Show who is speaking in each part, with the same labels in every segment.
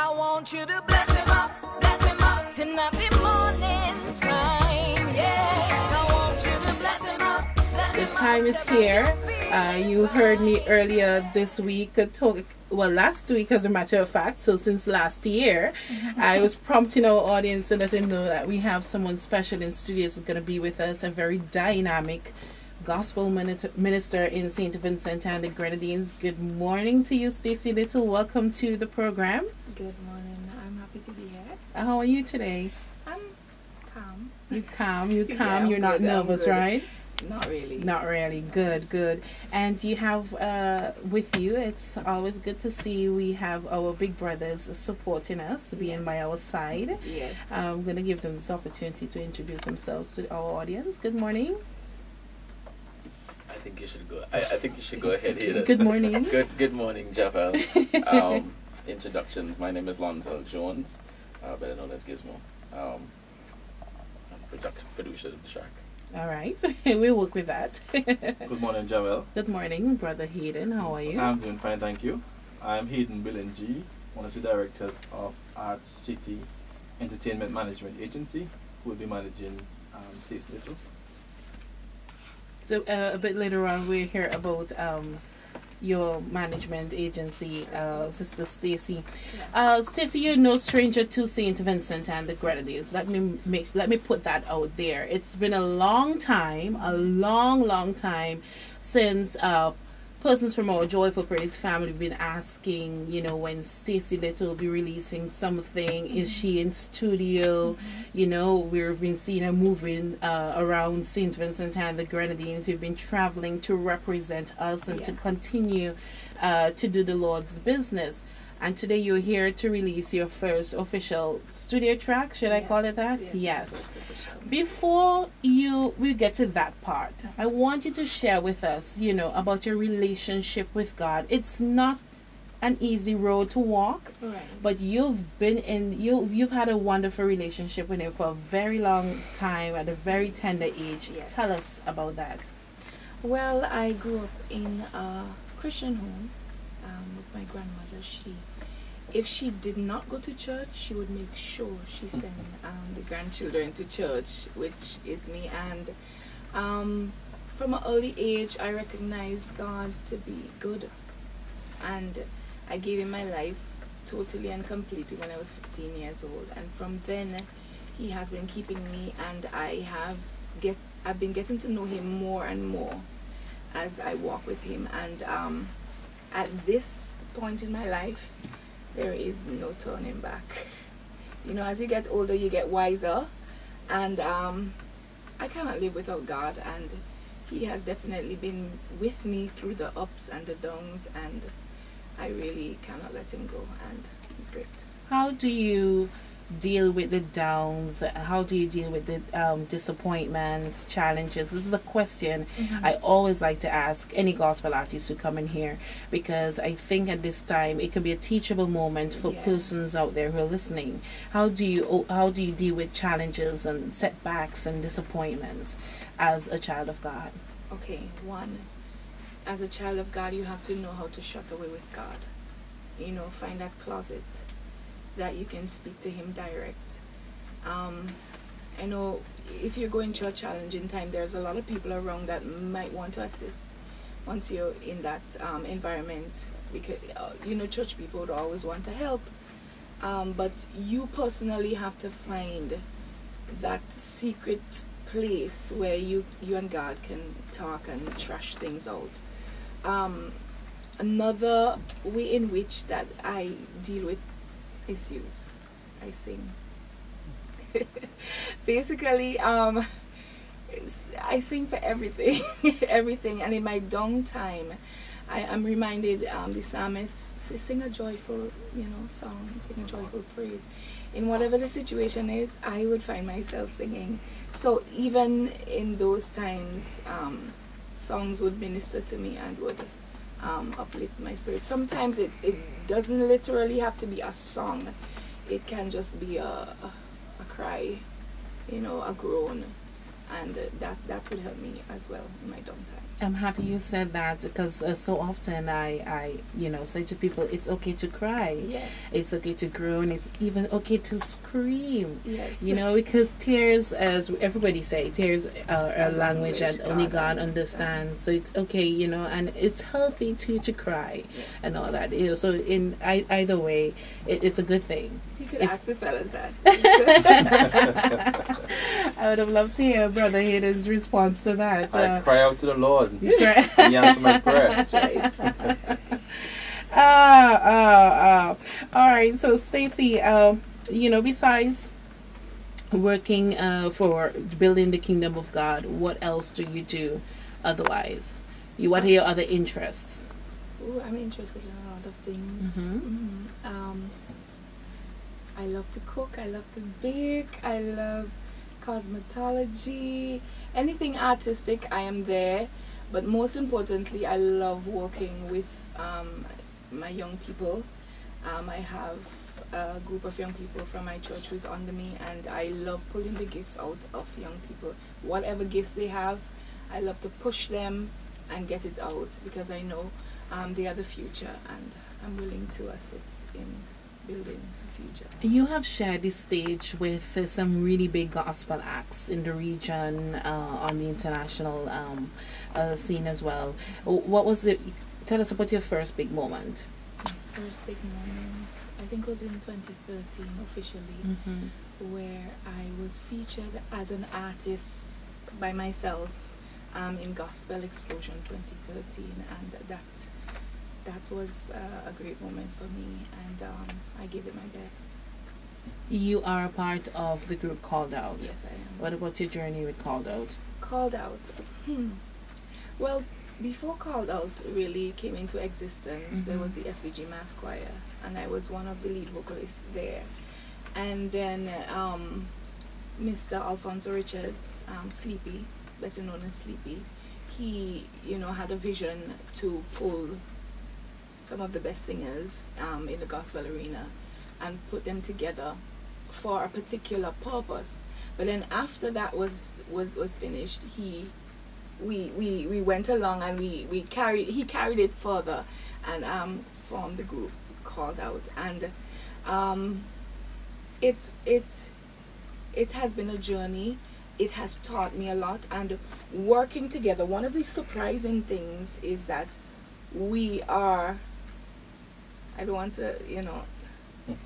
Speaker 1: I want you to bless him up in the morning time. Yeah, I want you to bless him up.
Speaker 2: The time is here. You heard me earlier this week last week as a matter of fact, so since last year, I was prompting our audience to let them know that we have someone special in studios who's going to be with us, a very dynamic gospel minister in St. Vincent and the Grenadines. Good morning to you, Stacey Little. Welcome to the program.
Speaker 3: Good morning. I'm happy to be here.
Speaker 2: How are you today?
Speaker 3: I'm calm.
Speaker 2: You calm. You calm.
Speaker 3: Yeah,
Speaker 2: You're not nervous, right?
Speaker 3: Not really.
Speaker 2: Not really. Good. And you have with you, it's always good to see we have our big brothers supporting us, being by our side.
Speaker 3: Yes.
Speaker 2: I'm going to give them this opportunity to introduce themselves to our audience. Good morning.
Speaker 4: I think you should go. I think you should go ahead here.
Speaker 2: Good morning.
Speaker 4: Good morning, Javel. Introduction. My name is Lonzo Jones, better known as Gizmo. I'm producer of the track.
Speaker 2: All right, we'll work with that.
Speaker 5: Good morning, Javel.
Speaker 2: Good morning, Brother Hayden. How are you?
Speaker 5: I'm doing fine, thank you. I'm Hayden Billing, one of the directors of Artiste Entertainment Management Agency, who will be managing Stacey Little.
Speaker 2: So a bit later on, we'll hear about your management agency, Sister Stacey. Stacey, you're no stranger to St. Vincent and the Grenadines. Let me put that out there. It's been a long time, long time since persons from our Joyful Praise family have been asking, when Stacey Little will be releasing something. Is she in studio? We've been seeing her moving around St. Vincent and the Grenadines. You've been traveling to represent us and to continue to do the Lord's business. And today you're here to release your first official studio track. Should I call it that? Yes. Before we get to that part, I want you to share with us, about your relationship with God. It's not an easy road to walk,
Speaker 3: Right.
Speaker 2: but you've had a wonderful relationship with Him for a very long time at a very tender age.
Speaker 3: Yes.
Speaker 2: Tell us about that.
Speaker 3: Well, I grew up in a Christian home with my grandmother. If she did not go to church, she would make sure she sent the grandchildren to church, which is me. And from an early age, I recognized God to be good. And I gave Him my life totally and completely when I was 15 years old. And from then, He has been keeping me, and I've been getting to know Him more and more as I walk with Him. And at this point in my life, there is no turning back. As you get older, you get wiser, and I cannot live without God, and He has definitely been with me through the ups and the downs, and I really cannot let Him go, and He's great.
Speaker 2: How do you deal with the downs? How do you deal with the disappointments, challenges? This is a question I always like to ask any gospel artists who come in here, because I think at this time it can be a teachable moment for persons out there who are listening. How do you deal with challenges and setbacks and disappointments as a child of God?
Speaker 3: Okay, one, as a child of God, you have to know how to shut away with God. Find that closet that you can speak to Him direct. I know if you're going through a challenging time, there's a lot of people around that might want to assist once you're in that environment, because church people would always want to help, but you personally have to find that secret place where you and God can talk and trash things out. Another way in which that I deal with issues, I sing. Basically, I sing for everything. Everything. And in my downtime, I am reminded the psalmist says, sing a joyful song, sing a joyful praise. In whatever the situation is, I would find myself singing. So even in those times, songs would minister to me and would uplift my spirit. Sometimes it doesn't literally have to be a song. It can just be a cry, a groan. and that would help me as well in my downtime.
Speaker 2: I'm happy you said that, because so often I say to people, it's okay to cry.
Speaker 3: Yes.
Speaker 2: It's okay to groan. It's even okay to scream.
Speaker 3: Yes.
Speaker 2: Because tears, as everybody say, tears are a language that only God understands. So it's okay, and it's healthy to cry,
Speaker 3: Yes.
Speaker 2: and all that. So in either way, it's a good thing.
Speaker 3: You could
Speaker 2: It's-
Speaker 3: ask the fellas that.
Speaker 2: I would have loved to hear Brother Hayden's response to that.
Speaker 5: I cry out to the Lord.
Speaker 2: You cry-
Speaker 5: He answered my prayer.
Speaker 3: That's right.
Speaker 2: All right. So, Stacey, besides working for building the kingdom of God, what else do you do otherwise? What are your other interests?
Speaker 3: Ooh, I'm interested in a lot of things. I love to cook. I love to bake. I love cosmetology. Anything artistic, I am there. But most importantly, I love working with my young people. I have a group of young people from my church who's under me, and I love pulling the gifts out of young people. Whatever gifts they have, I love to push them and get it out, because I know they are the future, and I'm willing to assist in building the future.
Speaker 2: You have shared this stage with some really big gospel acts in the region, on the international scene as well. What was it? Tell us about your first big moment.
Speaker 3: First big moment, I think, was in 2013 officially, where I was featured as an artist by myself in Gospel Explosion 2013, and that was a great moment for me, and I gave it my best.
Speaker 2: You are a part of the group Called Out.
Speaker 3: Yes, I am.
Speaker 2: What about your journey with Called Out?
Speaker 3: Called Out. Well, before Called Out really came into existence, there was the SVG Mass Choir, and I was one of the lead vocalists there. And then Mr. Alfonso Richards, Sleepy, better known as Sleepy, he, had a vision to pull some of the best singers in the gospel arena and put them together for a particular purpose. But then after that was finished, we went along, and he carried it further, and formed the group Called Out, and it has been a journey. It has taught me a lot, and working together, one of the surprising things is that we are, I don't want to,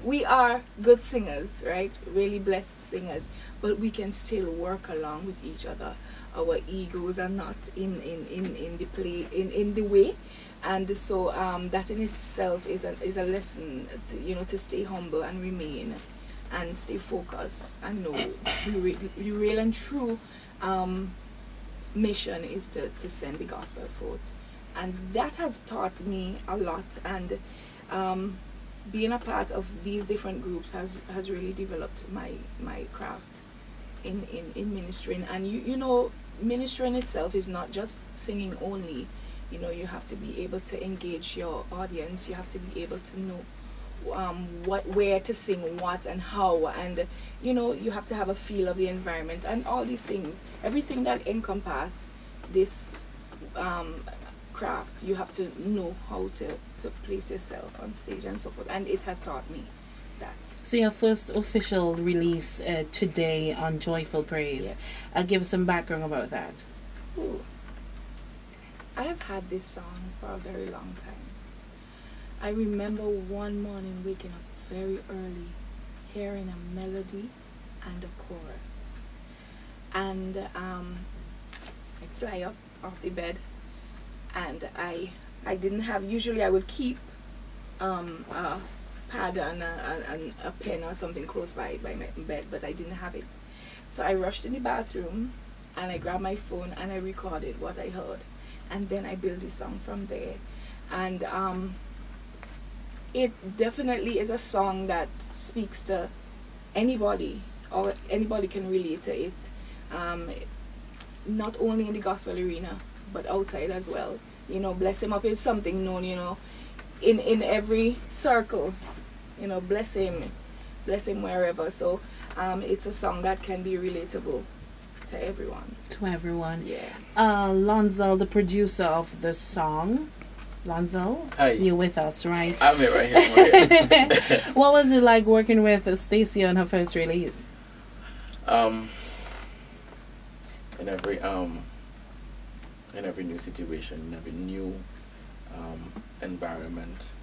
Speaker 3: we are good singers, right? Really blessed singers, but we can still work along with each other. Our egos are not in the way, and so that in itself is a lesson to to stay humble and remain, and stay focused, and know the real and true mission is to send the gospel forth, and that has taught me a lot, and being a part of these different groups has really developed my craft in ministering. And ministering itself is not just singing only. You have to be able to engage your audience. You have to be able to know where to sing what and how, and you have to have a feel of the environment and all these things. Everything that encompass this craft, you have to know how to place yourself on stage and so forth, and it has taught me that.
Speaker 2: So your first official release today on Joyful Praise.
Speaker 3: Yes.
Speaker 2: Give us some background about that.
Speaker 3: Ooh. I have had this song for a very long time. I remember one morning waking up very early, hearing a melody and a chorus, and I fly up off the bed, and I didn't have, usually I would keep a pad and a pen or something close by my bed, but I didn't have it. So I rushed in the bathroom, and I grabbed my phone, and I recorded what I heard, and then I built the song from there. And it definitely is a song that speaks to anybody, or anybody can relate to it, not only in the gospel arena but outside as well. Bless him up is something known, in every circle. Bless him wherever. So it's a song that can be relatable to everyone.
Speaker 2: To everyone.
Speaker 3: Yeah.
Speaker 2: Lonzo, the producer of the song. Lonzo,
Speaker 4: Hi.
Speaker 2: you're with us, right?
Speaker 4: I'm here, right here. I'm right here.
Speaker 2: What was it like working with Stacey on her first release?
Speaker 4: In every new situation, in every new environment,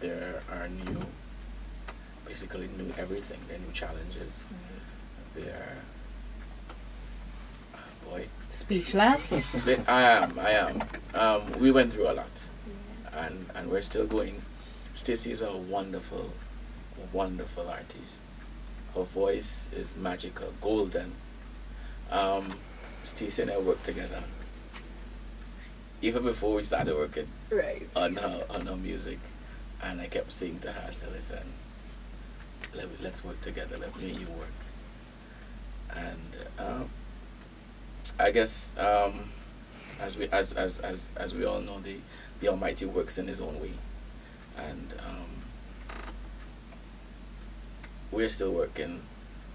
Speaker 4: there are basically new everything. There are new challenges. There are, boy.
Speaker 2: Speechless.
Speaker 4: I am. We went through a lot, and we're still going. Stacey is a wonderful, wonderful artist. Her voice is magical, golden. Stacey and I worked together even before we started working on her music, and I kept saying to her, I said, "Listen, let's work together. Let me and you work." And I guess as we all know, the Almighty works in His own way, and we're still working.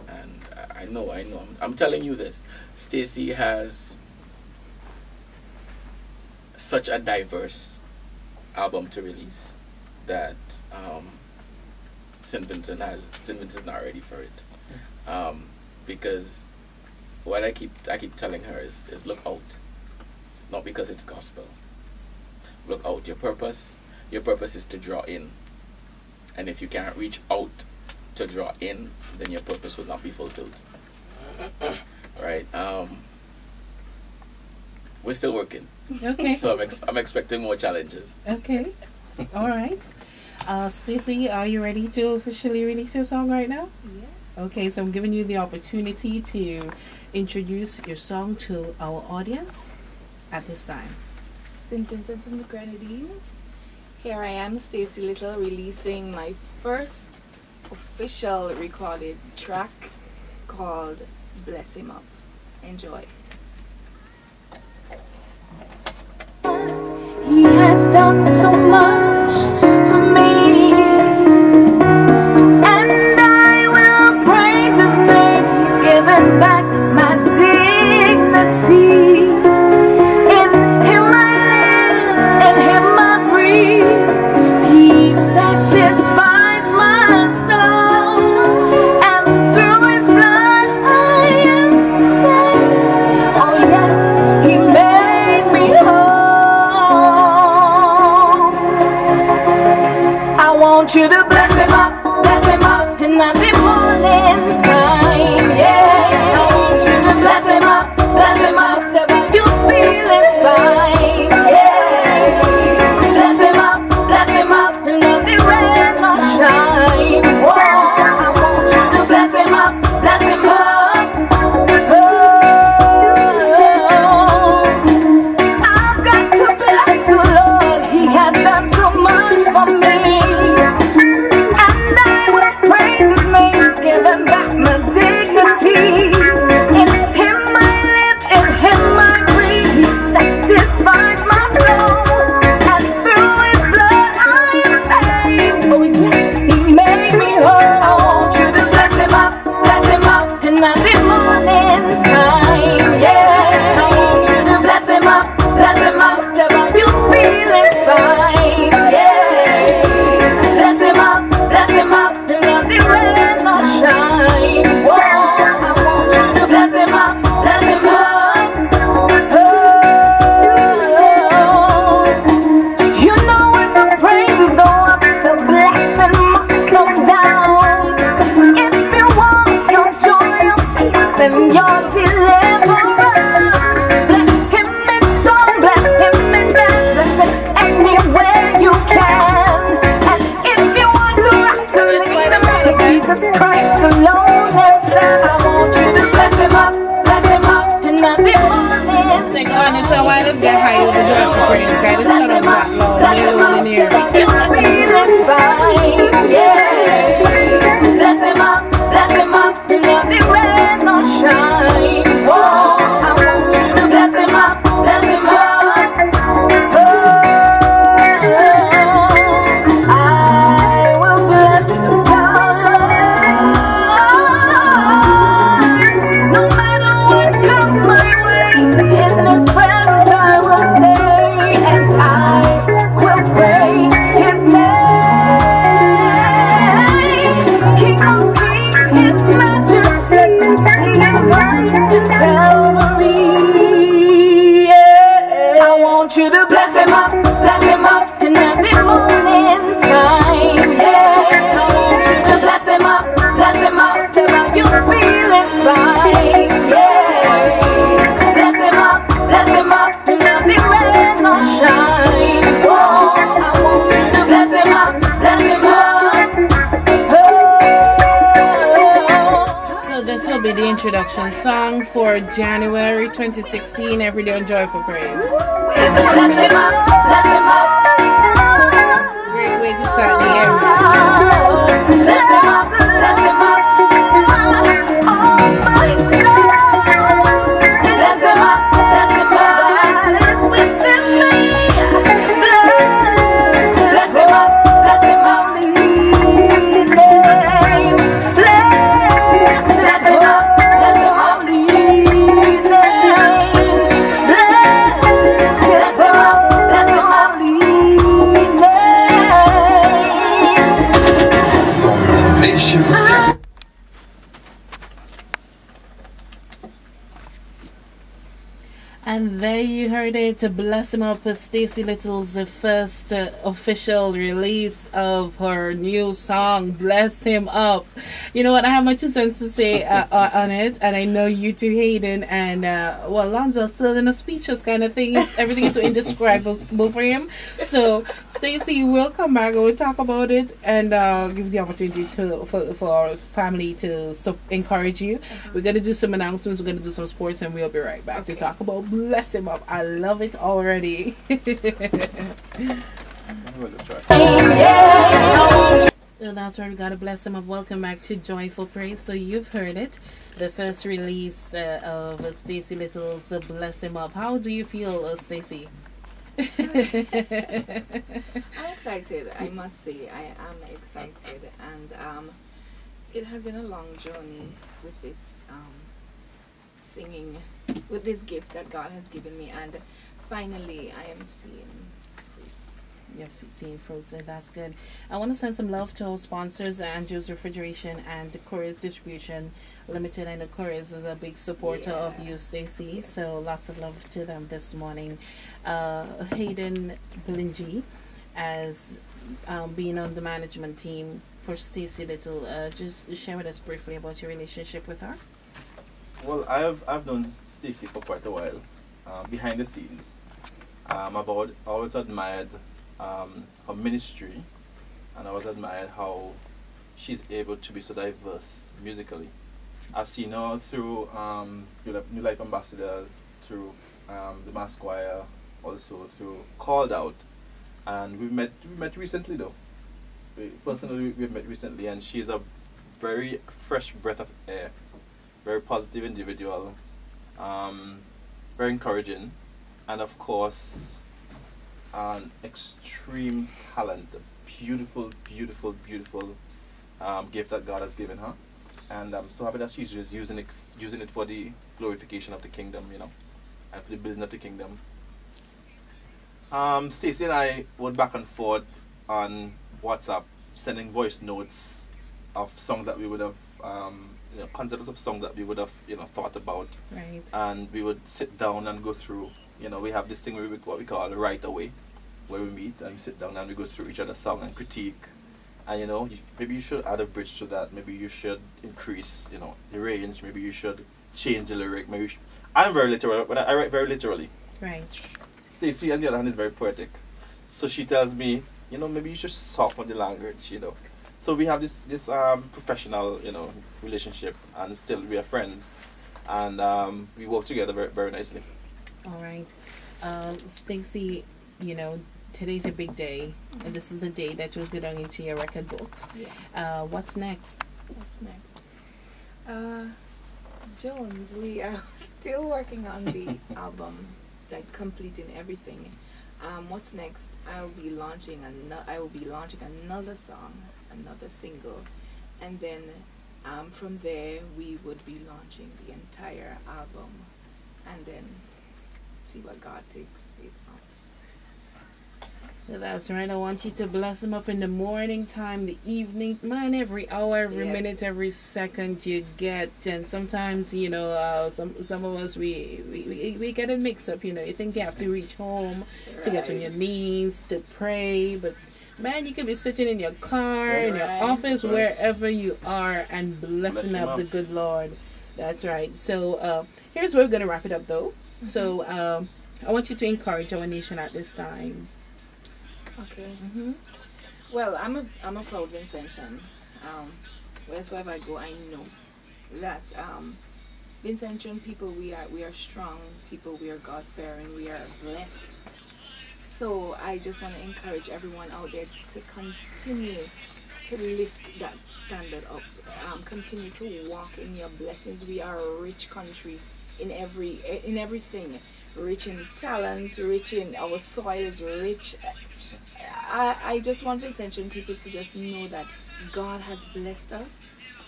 Speaker 4: And I know. I'm telling you this. Stacey has such a diverse album to release that St. Vincent is not ready for it, because what I keep telling her is look out, not because it's gospel. Look out. Your purpose is to draw in, and if you can't reach out to draw in, then your purpose will not be fulfilled. Right? We're still working.
Speaker 2: Okay.
Speaker 4: So I'm expecting more challenges.
Speaker 2: Okay. All right. Stacey, are you ready to officially release your song right now?
Speaker 3: Yeah.
Speaker 2: Okay, so I'm giving you the opportunity to introduce your song to our audience at this time.
Speaker 3: St. Vincent and the Grenadines. Here I am, Stacey Little, releasing my first official recorded track called Bless Him Up. Enjoy.
Speaker 1: He has done so much for me, and I will praise His name. He's given back my dignity. In Him I live, in Him I breathe. He satisfies my soul, and through His blood I am saved. Oh yes, He made me whole. I want you to bless Him up, and at the morning time, yeah. I want you to bless Him up, till you feel it's fine, yeah. Bless Him up, and let the rain not shine. Whoa, I want you to bless Him up, oh. I've got to bless the Lord, He has done so much for me. And I will praise His name, He's given back my dignity. In Him I live, in Him I breathe. He satisfies my soul, and through His blood I am saved. Oh yes, He made me whole. I want you to bless Him up, and at the morning time, yeah. I want you to bless Him up, till you feel it's fine, yeah. Bless Him up, and let the rain not shine. Whoa, I want you to bless Him up, oh. You know when the praises go up, the blessing must come down. If you want your joy, your peace, and your deliverance, bless Him in song, bless Him in dance, bless Him anywhere you can. And if you want to rock to Jesus Christ alone, I want you to bless Him up, and at the morning.
Speaker 2: Say, God, this is why this guy high over joyful praise, guy. This is not a black law. They're low in here.
Speaker 1: You feel it's fine, yeah. Bless Him up, and let the rain not shine. Whoa, I want you to bless Him up, oh. I will bless God, no matter
Speaker 2: the introduction song for January 2016, Every Day on Joyful Praise. Great way to start the year. And there you heard it, to bless him up, Stacey Little's first official release of her new song, Bless Him Up. You know what, I have my 2 cents to say on it, and I know you too, Hayden, and well, Lonzo's still in a speechless kind of thing. Everything is so indescribable for him. So Stacey will come back and we'll talk about it, and give the opportunity for our family to encourage you. We're going to do some announcements, we're going to do some sports, and we'll be right back to talk about Bless Him Up. I love it already. So that's where we gotta bless him up. Welcome back to Joyful Praise. So you've heard it, the first release of Stacey Little's Bless Him Up. How do you feel, Stacey?
Speaker 3: I'm excited, I must say. I am excited, and it has been a long journey with this singing, with this gift that God has given me, and finally I am seeing fruits.
Speaker 2: You're seeing fruits, and that's good. I want to send some love to our sponsors, Andrew's Refrigeration and the Couriers Distribution Limited. And the Couriers is a big supporter of you, Stacey.
Speaker 3: Yes.
Speaker 2: So lots of love to them this morning. Hayden Belingi, as being on the management team for Stacey Little, just share with us briefly about your relationship with her.
Speaker 5: Well, I've known Stacey for quite a while, behind the scenes. I've always admired her ministry, and I always admired how she's able to be so diverse musically. I've seen her through New Life Ambassador, through the Mass Choir, also through Called Out, and we met recently though. Personally, we've met recently, and she's a very fresh breath of air. Very positive individual, very encouraging, and of course an extreme talent, a beautiful gift that God has given her, and I'm so happy that she's using it for the glorification of the kingdom, you know, and for the building of the kingdom. Stacey and I went back and forth on WhatsApp, sending voice notes of songs that we would have concepts of songs that we would have thought about,
Speaker 2: Right.
Speaker 5: and we would sit down and go through. We have this thing what we call right away, where we meet and we sit down and we go through each other's song and critique, and maybe you should add a bridge to that, maybe you should increase the range, maybe you should change the lyric, I'm very literal, but I write very literally.
Speaker 2: Right.
Speaker 5: Stacey on the other hand is very poetic, so she tells me maybe you should soften the language. So we have this professional, relationship, and still we are friends, and we work together very, very nicely.
Speaker 2: All right, Stacey, today's a big day, and this is a day that will go down into your record books.
Speaker 3: Yeah.
Speaker 2: What's next?
Speaker 3: What's next? Jones, we are still working on the album, like completing everything. What's next? I will be launching another song, another single, and then from there we would be launching the entire album, and then see what God takes it from.
Speaker 2: That's right. I want you to bless him up in the morning time, the evening, man, every hour, every minute, every second you get. And sometimes, some of us, we get it mixed up, you think you have to reach home to get on your knees, to pray. But, man, you could be sitting in your car, in your office, wherever you are, and blessing up the good Lord. That's right. So, here's where we're going to wrap it up, though. Mm-hmm. So, I want you to encourage our nation at this time.
Speaker 3: Okay. Mm-hmm. Well, I'm a proud Vincentian. Wherever I go, I know that Vincentian people, we are strong people, we are God-fearing, we are blessed. So I just want to encourage everyone out there to continue to lift that standard up. Continue to walk in your blessings. We are a rich country in everything. Rich in talent, rich in our soil is rich. I just want Vincentian people to just know that God has blessed us,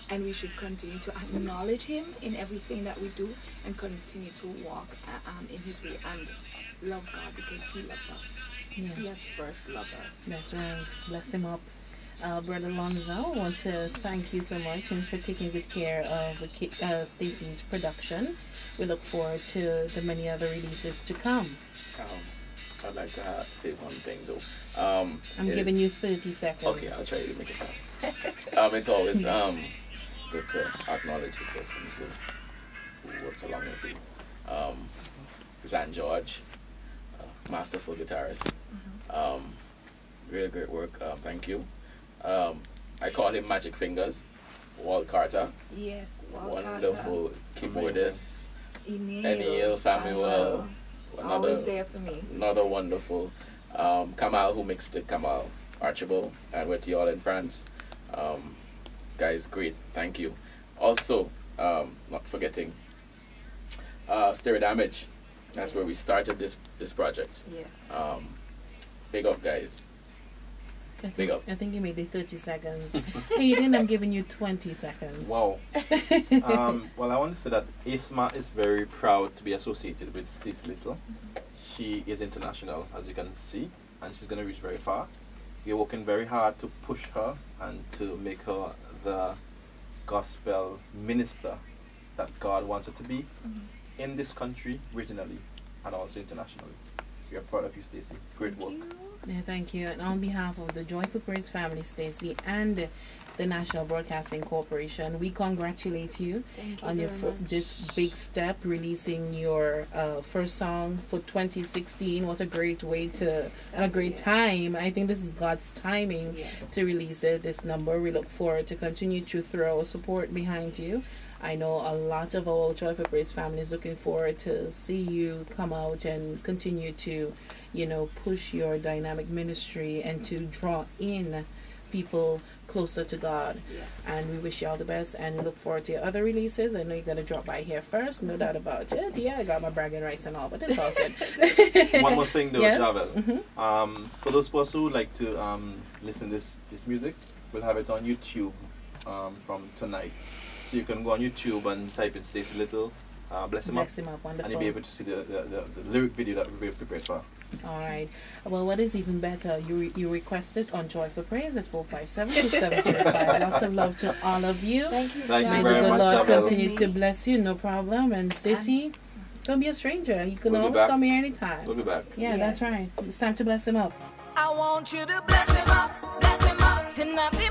Speaker 3: and we should continue to acknowledge Him in everything that we do, and continue to walk in His way and love God, because He loves us.
Speaker 2: Yes.
Speaker 3: He has first loved us.
Speaker 2: That's right. Bless him up. Brother Lonzo, I want to thank you so much and for taking good care of Stacey's production. We look forward to the many other releases to come.
Speaker 4: I'd like to say one thing though.
Speaker 2: I'm giving you 30 seconds.
Speaker 4: Okay, I'll try to make it fast. It's always good to acknowledge the persons who worked along with you. Zan George, masterful guitarist. Really great work. Thank you. I call him Magic Fingers. Walt Carter.
Speaker 3: Yes.
Speaker 4: Wonderful keyboardist.
Speaker 3: Enil
Speaker 4: Samuel.
Speaker 3: Always there for me.
Speaker 4: Another wonderful. Kamal, who mixed it, Kamal Archibald, and we're to you all in France. Guys, great. Thank you. Also, not forgetting Stereo Damage. That's where we started this project.
Speaker 3: Yes.
Speaker 4: Big up, guys. Big up.
Speaker 2: I think you made it 30 seconds. Hayden, I'm giving you 20 seconds.
Speaker 5: Wow. Well, I want to say that ISMA is very proud to be associated with Stacey Little. She is international, as you can see, and she's going to reach very far. We're working very hard to push her and to make her the gospel minister that God wants her to be in this country, regionally, and also internationally. We are proud of you, Stacey. Great work.
Speaker 2: Yeah, thank you. And on behalf of the Joyful Praise family, Stacey, and the National Broadcasting Corporation, we congratulate you on your this big step, releasing your first song for 2016. What a great way to, and a great time. I think this is God's timing to release it, this number. We look forward to continue to throw support behind you. I know a lot of our Joyful Praise family is looking forward to see you come out and continue to, push your dynamic ministry and to draw in people closer to God.
Speaker 3: Yes.
Speaker 2: And we wish you all the best, and we look forward to your other releases. I know you're going to drop by here first, no doubt about it. Yeah, I got my bragging rights and all, but it's all good.
Speaker 5: One more thing though,
Speaker 2: Yes?
Speaker 5: Javel. For those persons who would like to listen to this music, we'll have it on YouTube from tonight. So you can go on YouTube and type in Stacey Little, bless him up,
Speaker 2: Wonderful.
Speaker 5: and you'll be able to see the lyric video that we've prepared for.
Speaker 2: All right. Well, what is even better, you request it on Joyful Praise at 457-2705. Lots of love to all of you.
Speaker 3: Thank you,
Speaker 5: Thank you
Speaker 2: May
Speaker 5: very
Speaker 2: the good
Speaker 5: much,
Speaker 2: Lord
Speaker 5: Javel.
Speaker 2: continue to bless you, no problem. And Stacey, don't be a stranger. You can
Speaker 5: We'll be
Speaker 2: always
Speaker 5: back.
Speaker 2: come here anytime.
Speaker 5: We'll be back.
Speaker 2: Yeah,
Speaker 3: Yes.
Speaker 2: that's right. It's time to bless him up.
Speaker 1: I want you to bless him up, and not be